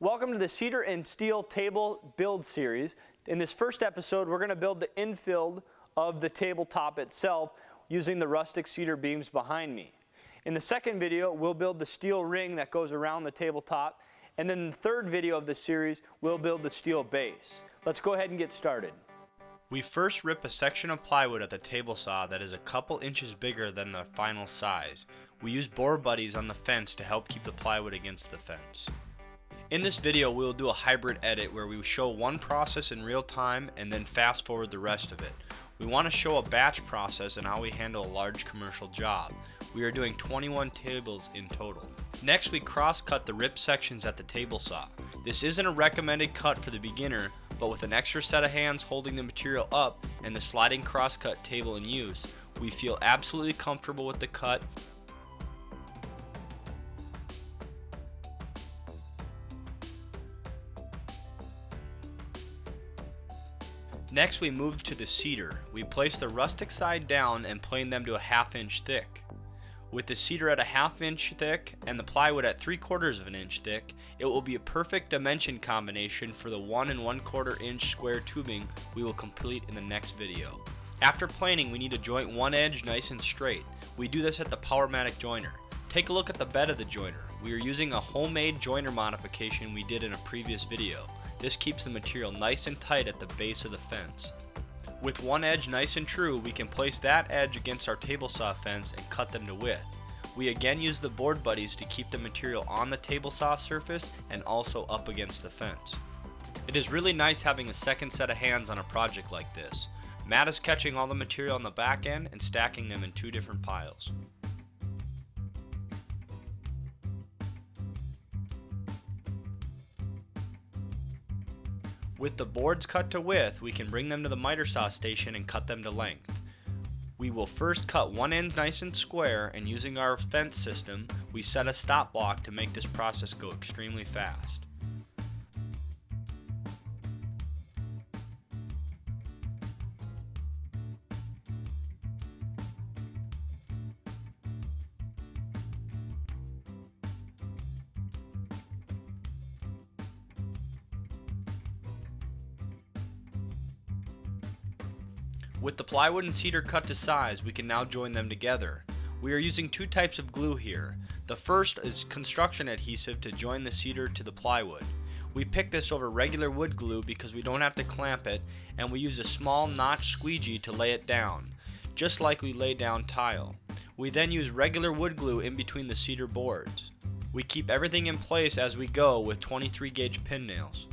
Welcome to the Cedar and Steel Table Build Series. In this first episode, we're going to build the infill of the tabletop itself using the rustic cedar beams behind me. In the second video, we'll build the steel ring that goes around the tabletop. And then in the third video of the series, we'll build the steel base. Let's go ahead and get started. We first rip a section of plywood at the table saw that is a couple inches bigger than the final size. We use bore buddies on the fence to help keep the plywood against the fence. In this video, we will do a hybrid edit where we show one process in real time and then fast forward the rest of it. We want to show a batch process and how we handle a large commercial job. We are doing 21 tables in total. Next, we cross-cut the ripped sections at the table saw. This isn't a recommended cut for the beginner, but with an extra set of hands holding the material up and the sliding cross-cut table in use, we feel absolutely comfortable with the cut. Next, we moved to the cedar. We placed the rustic side down and planed them to a 1/2 inch thick. With the cedar at a 1/2 inch thick and the plywood at 3/4 of an inch thick, it will be a perfect dimension combination for the 1 1/4 inch square tubing we will complete in the next video. After planing, we need to joint one edge nice and straight. We do this at the Powermatic joiner. Take a look at the bed of the joiner. We are using a homemade joiner modification we did in a previous video. This keeps the material nice and tight at the base of the fence. With one edge nice and true, we can place that edge against our table saw fence and cut them to width. We again use the board buddies to keep the material on the table saw surface and also up against the fence. It is really nice having a second set of hands on a project like this. Matt is catching all the material on the back end and stacking them in 2 different piles. With the boards cut to width, we can bring them to the miter saw station and cut them to length. We will first cut one end nice and square, and using our fence system, we set a stop block to make this process go extremely fast. With the plywood and cedar cut to size, we can now join them together. We are using 2 types of glue here. The first is construction adhesive to join the cedar to the plywood. We pick this over regular wood glue because we don't have to clamp it, and we use a small notch squeegee to lay it down, just like we lay down tile. We then use regular wood glue in between the cedar boards. We keep everything in place as we go with 23 gauge pin nails.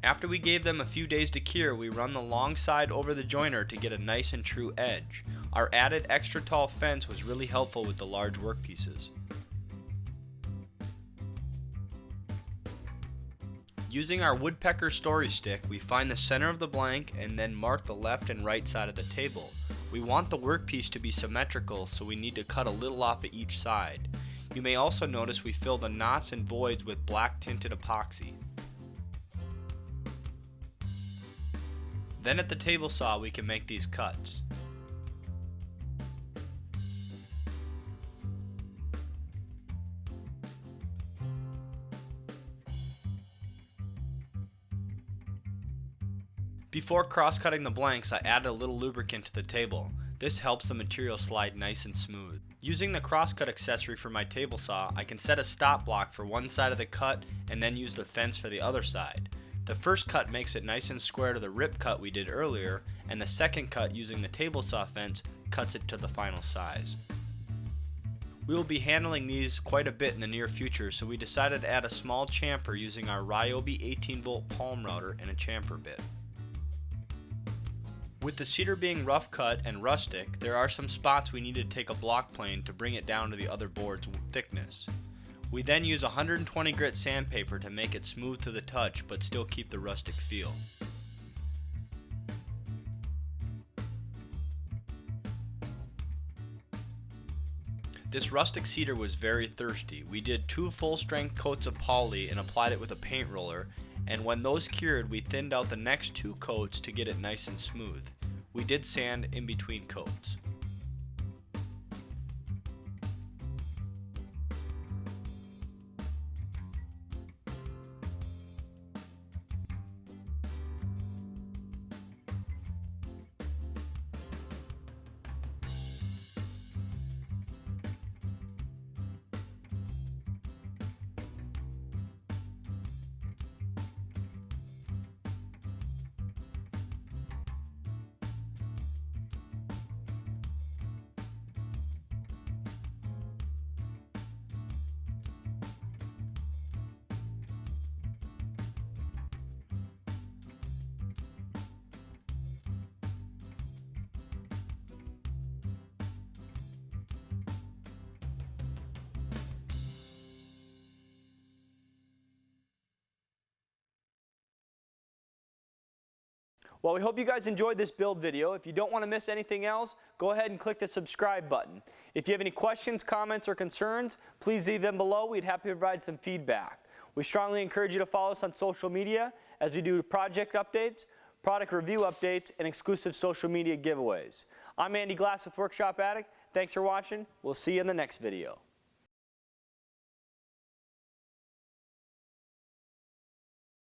After we gave them a few days to cure, we run the long side over the joiner to get a nice and true edge. Our added extra tall fence was really helpful with the large workpieces. Using our woodpecker story stick, we find the center of the blank and then mark the left and right side of the table. We want the workpiece to be symmetrical, so we need to cut a little off at each side. You may also notice we fill the knots and voids with black tinted epoxy. Then at the table saw, we can make these cuts. Before cross-cutting the blanks, I added a little lubricant to the table. This helps the material slide nice and smooth. Using the cross-cut accessory for my table saw, I can set a stop block for one side of the cut and then use the fence for the other side. The first cut makes it nice and square to the rip cut we did earlier, and the second cut using the table saw fence cuts it to the final size. We will be handling these quite a bit in the near future, so we decided to add a small chamfer using our Ryobi 18-volt palm router and a chamfer bit. With the cedar being rough cut and rustic, there are some spots we need to take a block plane to bring it down to the other board's thickness. We then use 120 grit sandpaper to make it smooth to the touch but still keep the rustic feel. This rustic cedar was very thirsty. We did 2 full strength coats of poly and applied it with a paint roller, and when those cured, we thinned out the next 2 coats to get it nice and smooth. We did sand in between coats. Well, we hope you guys enjoyed this build video. If you don't want to miss anything else, go ahead and click the subscribe button. If you have any questions, comments, or concerns, please leave them below. We'd happy to provide some feedback. We strongly encourage you to follow us on social media as we do project updates, product review updates, and exclusive social media giveaways. I'm Andy Glass with Workshop Attic. Thanks for watching. We'll see you in the next video.